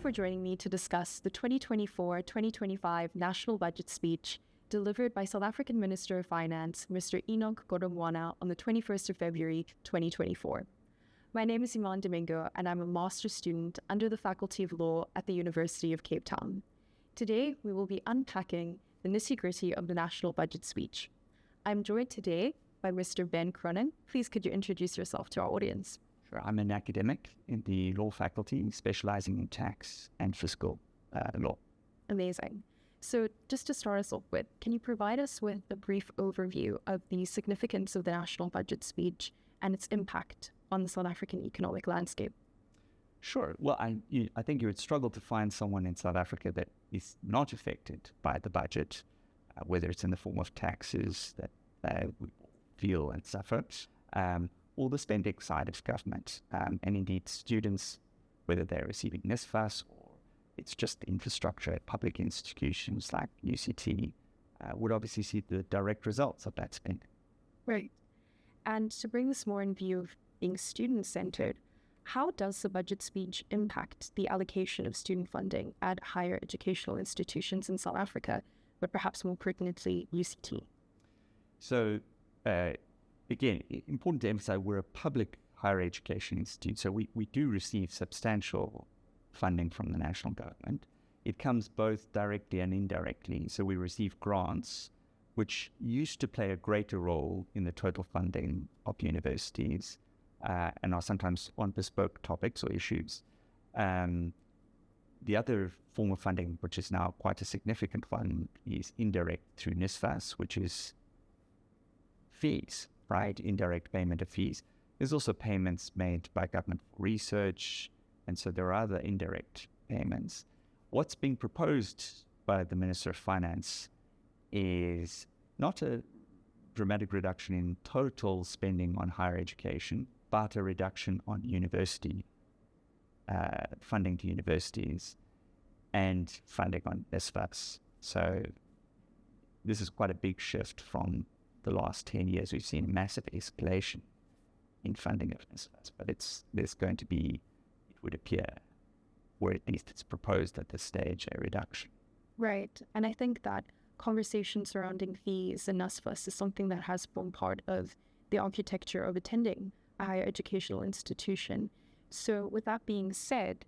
for joining me to discuss the 2024-2025 National Budget Speech delivered by South African Minister of Finance, Mr. Enoch Godongwana, on the 21st of February, 2024. My name is Iman Domingo, and I'm a master's student under the Faculty of Law at the University of Cape Town. Today, we will be unpacking the nitty-gritty of the National Budget Speech. I'm joined today by Mr. Ben Cronin. Please could you introduce yourself to our audience? Sure. I'm an academic in the law faculty, specializing in tax and fiscal law. Amazing. So just to start us off with, can you provide us with a brief overview of the significance of the National Budget Speech and its impact on the South African economic landscape? Sure. Well, I think you would struggle to find someone in South Africa that is not affected by the budget, whether it's in the form of taxes that we feel and suffer, or the spending side of government. And indeed, students, whether they're receiving NSFAS or it's just infrastructure at public institutions like UCT, would obviously see the direct results of that spending. Right. And to bring this more in view of being student-centered, how does the budget speech impact the allocation of student funding at higher educational institutions in South Africa, but perhaps more pertinently, UCT? So, again, important to emphasize, we're a public higher education institute, so we do receive substantial funding from the national government. It comes both directly and indirectly. So we receive grants, which used to play a greater role in the total funding of universities and are sometimes on bespoke topics or issues. The other form of funding, which is now quite a significant one, is indirect through NSFAS, which is fees, right? Indirect payment of fees. There's also payments made by government for research, and so there are other indirect payments. What's being proposed by the Minister of Finance is not a dramatic reduction in total spending on higher education, but a reduction on university funding to universities and funding on NSFAS. So this is quite a big shift from the last 10 years. We've seen a massive escalation in funding of NSFAS, but there's going to be, it would appear, or at least it's proposed at this stage, a reduction. Right. And I think that conversation surrounding fees and NSFAS is something that has formed part of the architecture of attending a higher educational institution. So with that being said,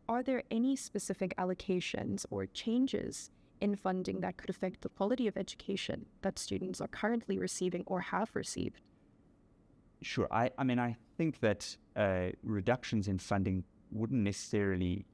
are there any specific allocations or changes in funding that could affect the quality of education that students are currently receiving or have received? Sure. I mean, I think that reductions in funding wouldn't necessarily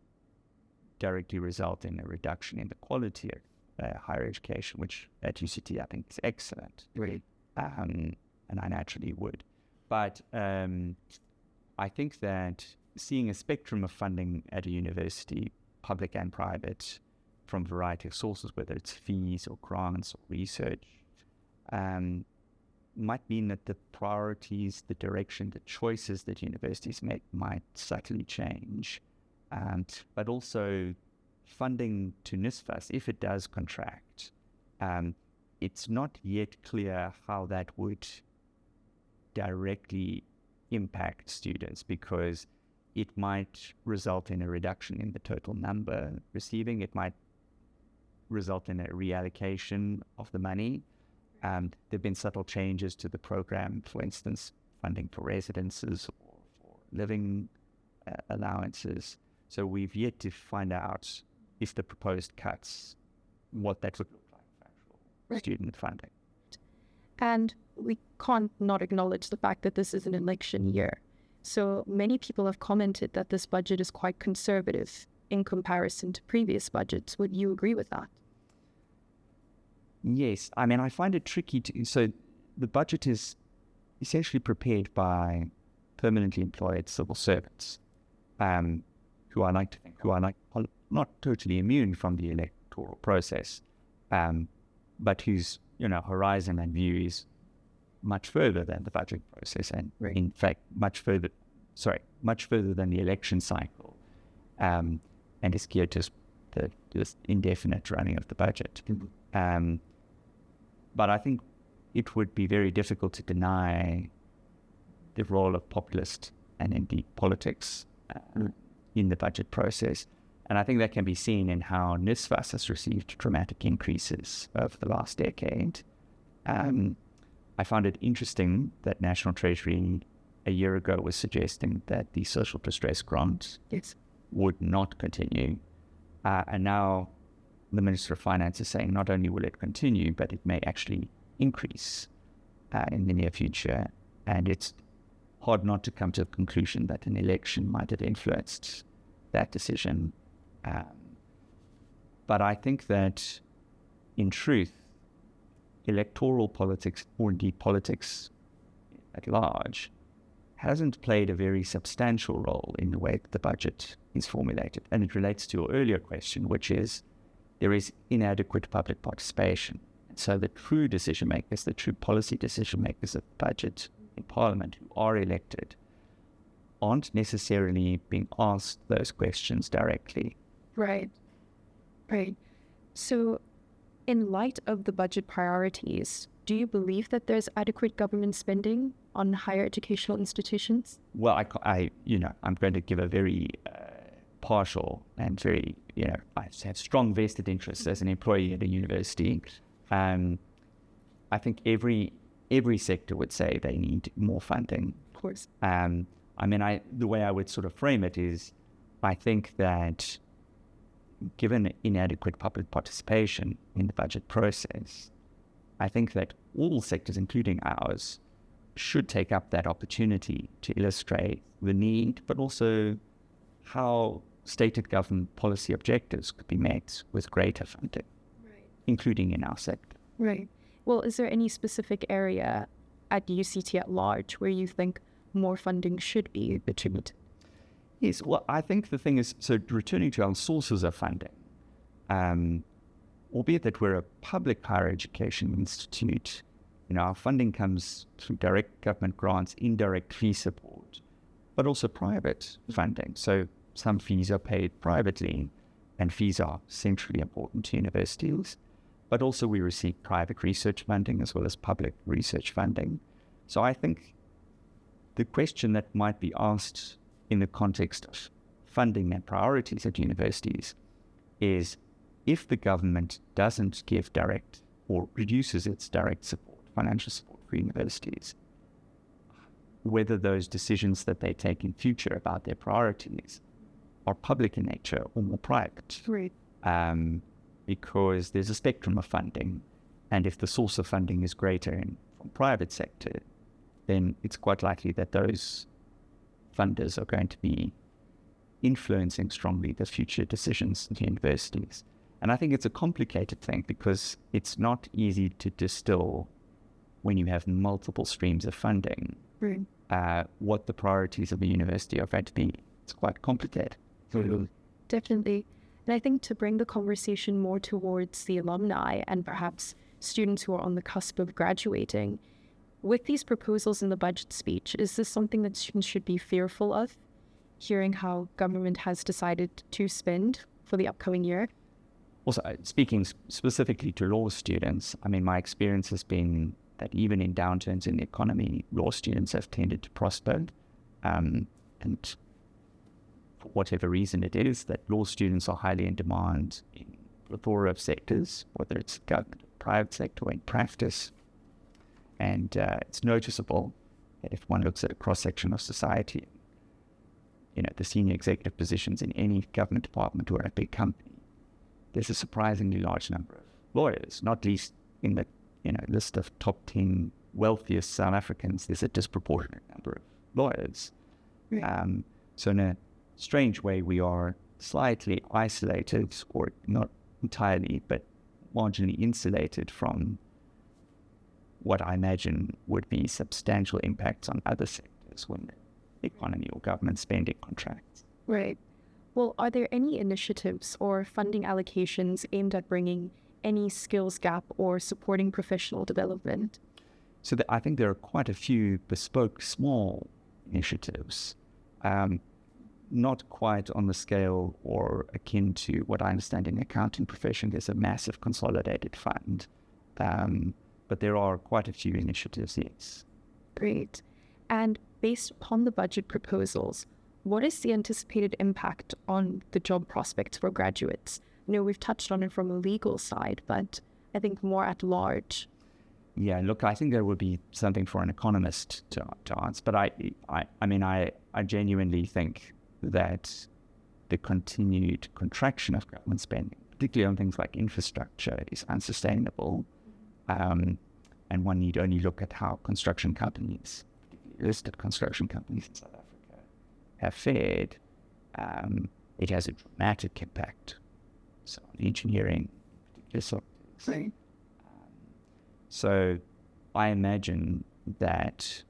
directly result in a reduction in the quality of higher education, which at UCT I think is excellent. Right. And I naturally would. But I think that seeing a spectrum of funding at a university, public and private, from a variety of sources, whether it's fees or grants or research, might mean that the priorities, the direction, the choices that universities make might subtly change. But also funding to NSFAS, if it does contract, it's not yet clear how that would directly impact students, because it might result in a reduction in the total number receiving. It might result in a reallocation of the money. There have been subtle changes to the program, for instance, funding for residences or for living allowances. So we've yet to find out if the proposed cuts, what that would look like for actual student funding. And we can't not acknowledge the fact that this is an election year. So many people have commented that this budget is quite conservative in comparison to previous budgets. Would you agree with that? Yes. I mean, I find it tricky to... So the budget is essentially prepared by permanently employed civil servants who I like to think are not totally immune from the electoral process, but whose horizon and view is much further than the budget process, and in fact much further than the election cycle, and is geared to this indefinite running of the budget. But I think it would be very difficult to deny the role of populist and indeed politics in the budget process. And I think that can be seen in how NSFAS has received dramatic increases over the last decade. I found it interesting that National Treasury a year ago was suggesting that the social distress grant would not continue. And now the Minister of Finance is saying not only will it continue, but it may actually increase in the near future. And it's hard not to come to the conclusion that an election might have influenced that decision. But I think that, in truth, electoral politics, or indeed politics at large, hasn't played a very substantial role in the way that the budget is formulated. And it relates to your earlier question, which is there is inadequate public participation. And so the true decision makers, the true policy decision makers of the budget in Parliament who are elected aren't necessarily being asked those questions directly. Right. So in light of the budget priorities, do you believe that there's adequate government spending on higher educational institutions? Well, I'm going to give a very partial and very, I have strong vested interests as an employee at a university. I think every sector would say they need more funding. Of course. The way I would sort of frame it is, I think that given inadequate public participation in the budget process, I think that all sectors, including ours, should take up that opportunity to illustrate the need, but also how stated government policy objectives could be met with greater funding, including in our sector. Right. Well, is there any specific area at UCT at large where you think more funding should be attributed? Yes, well, I think the thing is, so returning to our sources of funding, albeit that we're a public higher education institute, our funding comes through direct government grants, indirect fee support, but also private funding. So some fees are paid privately, and fees are centrally important to universities. But also we receive private research funding as well as public research funding. So I think the question that might be asked in the context of funding and priorities at universities is, if the government doesn't give direct or reduces its direct support, financial support for universities, whether those decisions that they take in future about their priorities are public in nature or more private. Right. Because there's a spectrum of funding, and if the source of funding is greater from private sector, then it's quite likely that those funders are going to be influencing strongly the future decisions of universities. And I think it's a complicated thing because it's not easy to distill, when you have multiple streams of funding, what the priorities of a university are going to be. It's quite complicated. Definitely. And I think to bring the conversation more towards the alumni and perhaps students who are on the cusp of graduating, with these proposals in the budget speech, is this something that students should be fearful of, hearing how government has decided to spend for the upcoming year? Also, speaking specifically to law students, my experience has been that even in downturns in the economy, law students have tended to prosper. And for whatever reason it is, that law students are highly in demand in a plethora of sectors, whether it's government, private sector, or in practice. And it's noticeable that if one looks at a cross-section of society, the senior executive positions in any government department or a big company, there's a surprisingly large number of lawyers, not least in the list of top 10 wealthiest South Africans. There's a disproportionate number of lawyers. Right. So in a strange way, we are slightly isolated, or not entirely, but marginally insulated from what I imagine would be substantial impacts on other sectors when the economy or government spending contracts. Right. Well, are there any initiatives or funding allocations aimed at bringing any skills gap or supporting professional development? So I think there are quite a few bespoke small initiatives, not quite on the scale or akin to what I understand in the accounting profession. There's a massive consolidated fund, but there are quite a few initiatives, yes. Great. And based upon the budget proposals, what is the anticipated impact on the job prospects for graduates? I know we've touched on it from a legal side, but I think more at large. Yeah, look, I think there would be something for an economist to answer, but I genuinely think that the continued contraction of government spending, particularly on things like infrastructure, is unsustainable. And one need only look at how construction companies, listed construction companies in South Africa, have fared. It has a dramatic impact. So on engineering, particular sectors. So I imagine that,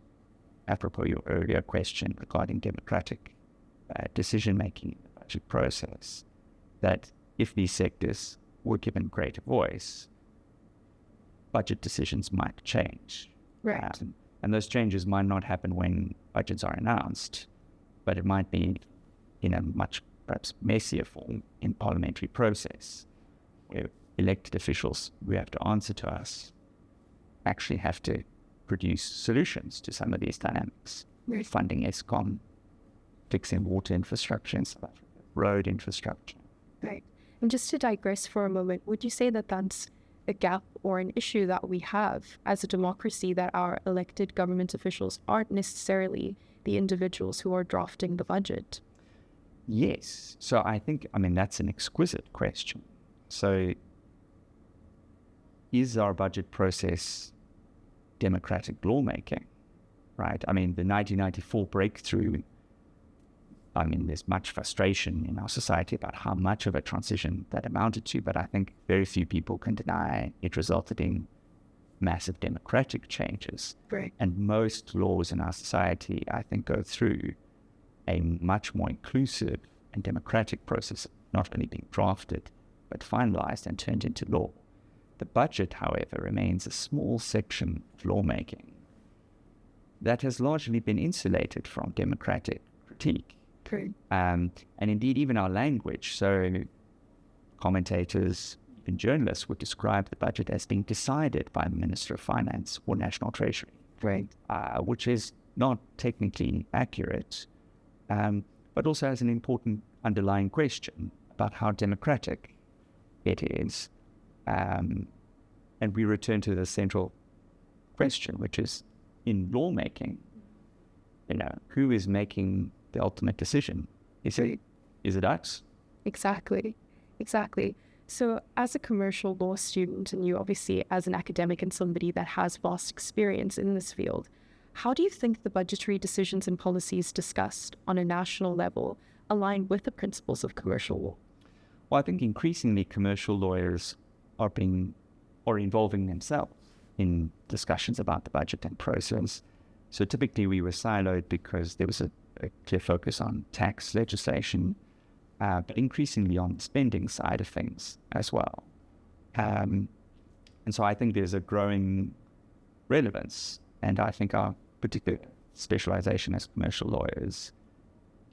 apropos your earlier question regarding democratic decision-making in the budget process, that if these sectors were given greater voice, budget decisions might change. Right. And those changes might not happen when budgets are announced, but it might be in a much perhaps messier form in parliamentary process, where elected officials who have to answer to us actually have to produce solutions to some of these dynamics. Right. Funding ESCOM, fixing water infrastructure in South Africa, road infrastructure. Right. And just to digress for a moment, would you say that that's a gap or an issue that we have as a democracy, that our elected government officials aren't necessarily the individuals who are drafting the budget? Yes. So I mean, that's an exquisite question. So is our budget process democratic lawmaking, right? I mean, the 1994 breakthrough, I mean, there's much frustration in our society about how much of a transition that amounted to, but I think very few people can deny it resulted in massive democratic changes. Right. And most laws in our society, I think, go through a much more inclusive and democratic process, not only being drafted, but finalized and turned into law. The budget, however, remains a small section of lawmaking that has largely been insulated from democratic critique. True. And indeed, even our language. So commentators, even journalists, would describe the budget as being decided by the Minister of Finance or National Treasury, Right. which is not technically accurate, but also has an important underlying question about how democratic it is. And we return to the central question, which is, in lawmaking, who is making the ultimate decision? Is it us? Exactly. So as a commercial law student, and you obviously as an academic and somebody that has vast experience in this field, how do you think the budgetary decisions and policies discussed on a national level align with the principles of commercial law? Well, I think increasingly commercial lawyers are involving themselves in discussions about the budget and process. So typically we were siloed because there was a clear focus on tax legislation, but increasingly on the spending side of things as well. And so I think there's a growing relevance, and I think our particular specialization as commercial lawyers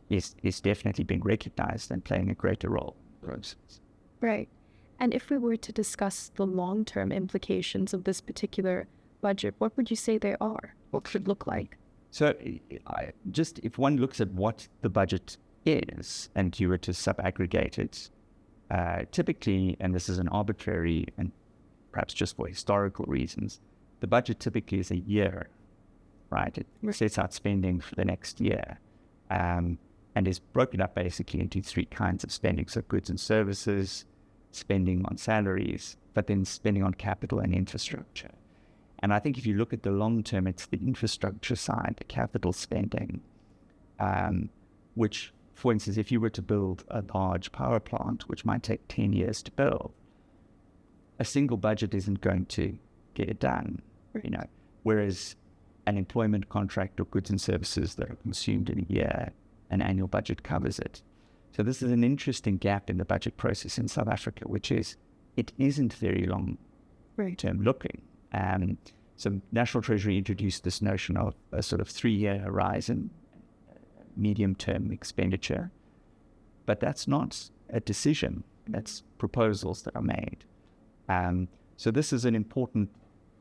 is definitely being recognized and playing a greater role in the process. Right. And if we were to discuss the long-term implications of this particular budget, what would you say they are? What could it look like? So if one looks at what the budget is and you were to sub-aggregate it, typically, and this is an arbitrary and perhaps just for historical reasons, the budget typically is a year, right? It sets out spending for the next year, and is broken up basically into three kinds of spending. So goods and services, spending on salaries, but then spending on capital and infrastructure. And I think if you look at the long term, it's the infrastructure side, the capital spending, which, for instance, if you were to build a large power plant, which might take 10 years to build, a single budget isn't going to get it done, whereas an employment contract or goods and services that are consumed in a year, an annual budget covers it. So this is an interesting gap in the budget process in South Africa, which is it isn't very long-term looking. So National Treasury introduced this notion of a sort of 3-year horizon, medium-term expenditure, but that's not a decision. That's proposals that are made. So this is an important,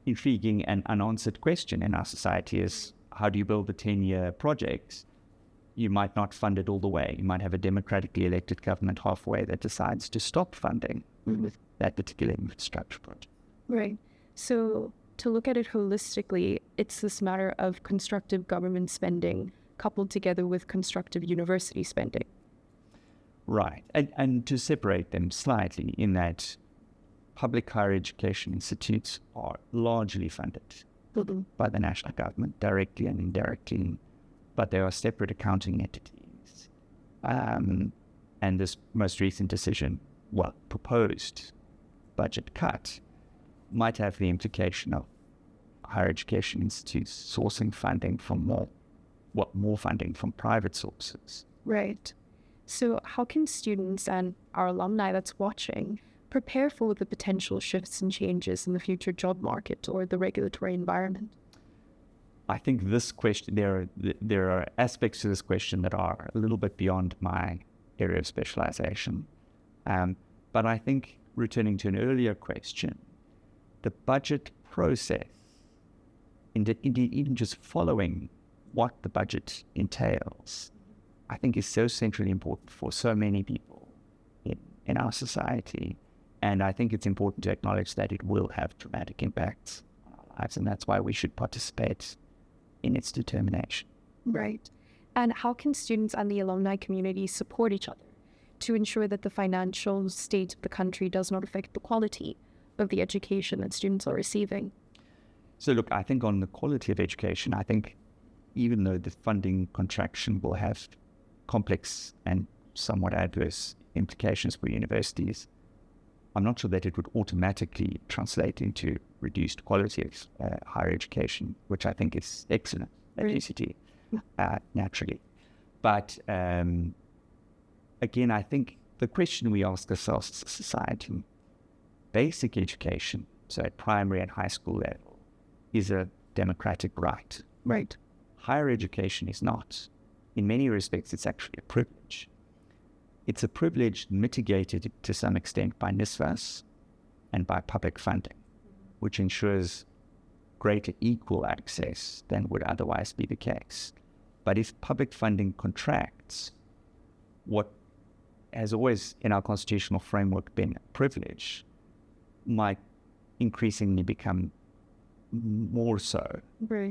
intriguing and unanswered question in our society: is how do you build a 10-year project? you might not fund it all the way. You might have a democratically elected government halfway that decides to stop funding with that particular infrastructure project. Right. So to look at it holistically, it's this matter of constructive government spending coupled together with constructive university spending. Right. And to separate them slightly in that public higher education institutes are largely funded by the national government, directly and indirectly, but they are separate accounting entities. And this most recent decision, proposed budget cut, might have the implication of higher education institutes sourcing funding from more funding from private sources. Right. So how can students and our alumni that's watching prepare for the potential shifts and changes in the future job market or the regulatory environment? I think this question, there are aspects to this question that are a little bit beyond my area of specialization. But I think, returning to an earlier question, the budget process, indeed even just following what the budget entails, I think is so centrally important for so many people in our society. And I think it's important to acknowledge that it will have dramatic impacts on our lives, and that's why we should participate in its determination. Right. And how can students and the alumni community support each other to ensure that the financial state of the country does not affect the quality of the education that students are receiving? So look, I think on the quality of education, I think even though the funding contraction will have complex and somewhat adverse implications for universities, I'm not sure that it would automatically translate into reduced quality of higher education, which I think is excellent at UCT, naturally. But again, I think the question we ask ourselves as a society, basic education, so at primary and high school level, is a democratic right. Right. Higher education is not. In many respects, it's actually a privilege. It's a privilege mitigated to some extent by NSFAS and by public funding, which ensures greater equal access than would otherwise be the case. But if public funding contracts, what has always in our constitutional framework been a privilege might increasingly become more so,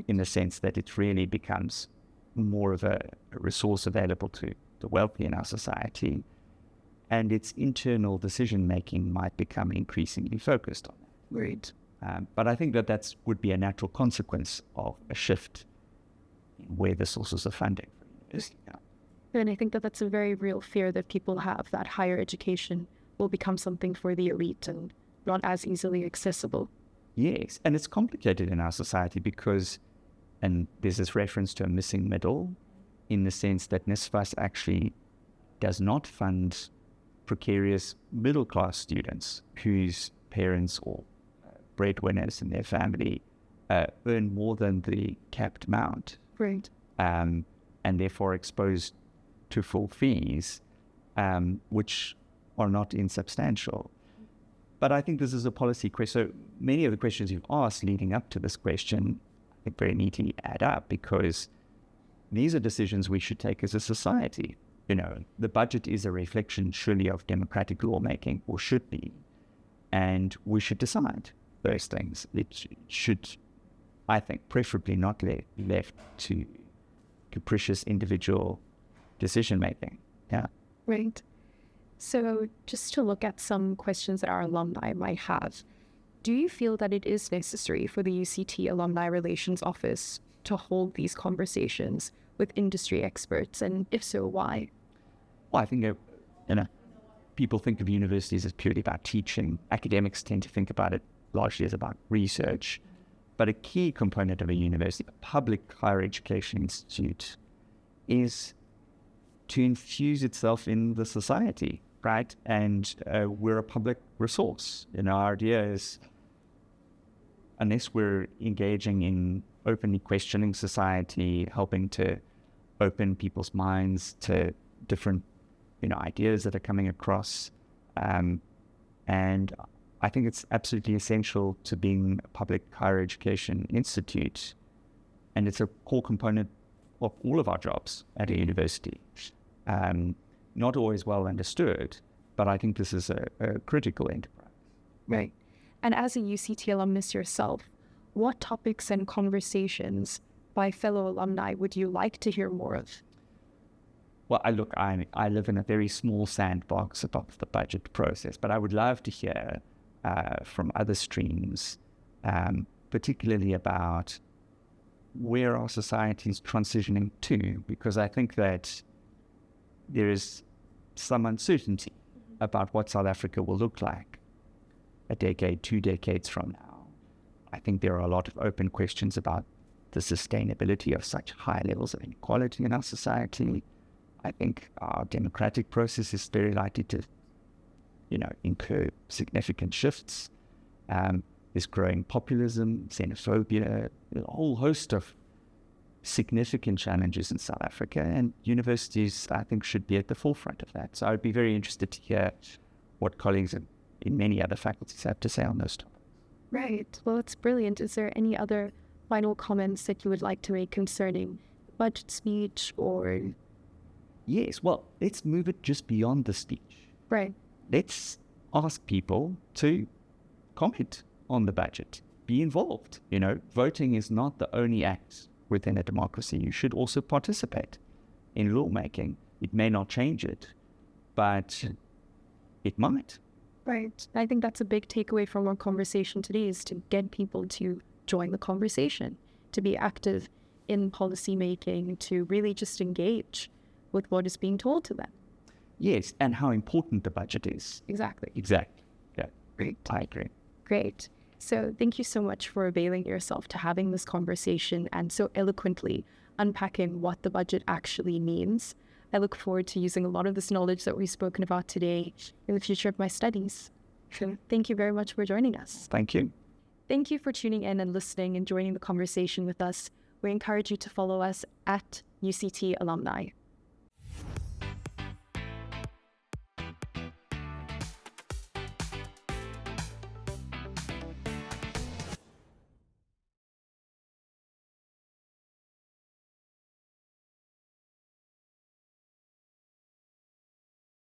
in the sense that it really becomes more of a resource available to the wealthy in our society, and its internal decision-making might become increasingly focused on that. Right. But I think that would be a natural consequence of a shift in where the sources of funding for university are. And I think that that's a very real fear that people have, that higher education will become something for the elite and not as easily accessible. Yes, and it's complicated in our society because, and there's this reference to a missing middle, in the sense that NSFAS actually does not fund precarious middle-class students whose parents or breadwinners in their family earn more than the capped amount. Right. And therefore exposed to full fees, which are not insubstantial. But I think this is a policy question. So many of the questions you've asked leading up to this question, I think very neatly add up, because these are decisions we should take as a society. You know, the budget is a reflection surely of democratic lawmaking, or should be, and we should decide those things. It should, I think, preferably not left to capricious individual decision-making. Yeah. Right. So just to look at some questions that our alumni might have, do you feel that it is necessary for the UCT Alumni Relations Office to hold these conversations with industry experts? And if so, why? Well, I think, people think of universities as purely about teaching. Academics tend to think about it largely as about research. But a key component of a university, a public higher education institute, is to infuse itself in the society, right? And we're a public resource. And our idea is, unless we're engaging in openly questioning society, helping to open people's minds to different, ideas that are coming across, and I think it's absolutely essential to being a public higher education institute, and it's a core component of all of our jobs at a university. Not always well understood, but I think this is a critical enterprise. Right. And as a UCT alumnus yourself, what topics and conversations by fellow alumni would you like to hear more of? Well, I live in a very small sandbox above the budget process, but I would love to hear from other streams, particularly about where our society is transitioning to, because I think that there is some uncertainty about what South Africa will look like a decade, 2 decades from now. I think there are a lot of open questions about the sustainability of such high levels of inequality in our society. I think our democratic process is very likely to, incur significant shifts. There's growing populism, xenophobia, a whole host of significant challenges in South Africa, and universities, I think, should be at the forefront of that. So I would be very interested to hear what colleagues in many other faculties have to say on those topics. Right. Well, it's brilliant. Is there any other final comments that you would like to make concerning the budget speech or... Yes, well, let's move it just beyond the speech. Right. Let's ask people to comment on the budget, be involved. Voting is not the only act within a democracy. You should also participate in lawmaking. It may not change it, but it might. Right. I think that's a big takeaway from our conversation today, is to get people to join the conversation, to be active in policy making, to really just engage with what is being told to them. Yes, and how important the budget is. Exactly. Yeah. Great. I agree. Great. So thank you so much for availing yourself to having this conversation and so eloquently unpacking what the budget actually means. I look forward to using a lot of this knowledge that we've spoken about today in the future of my studies. So thank you very much for joining us. Thank you. Thank you for tuning in and listening and joining the conversation with us. We encourage you to follow us at UCT Alumni.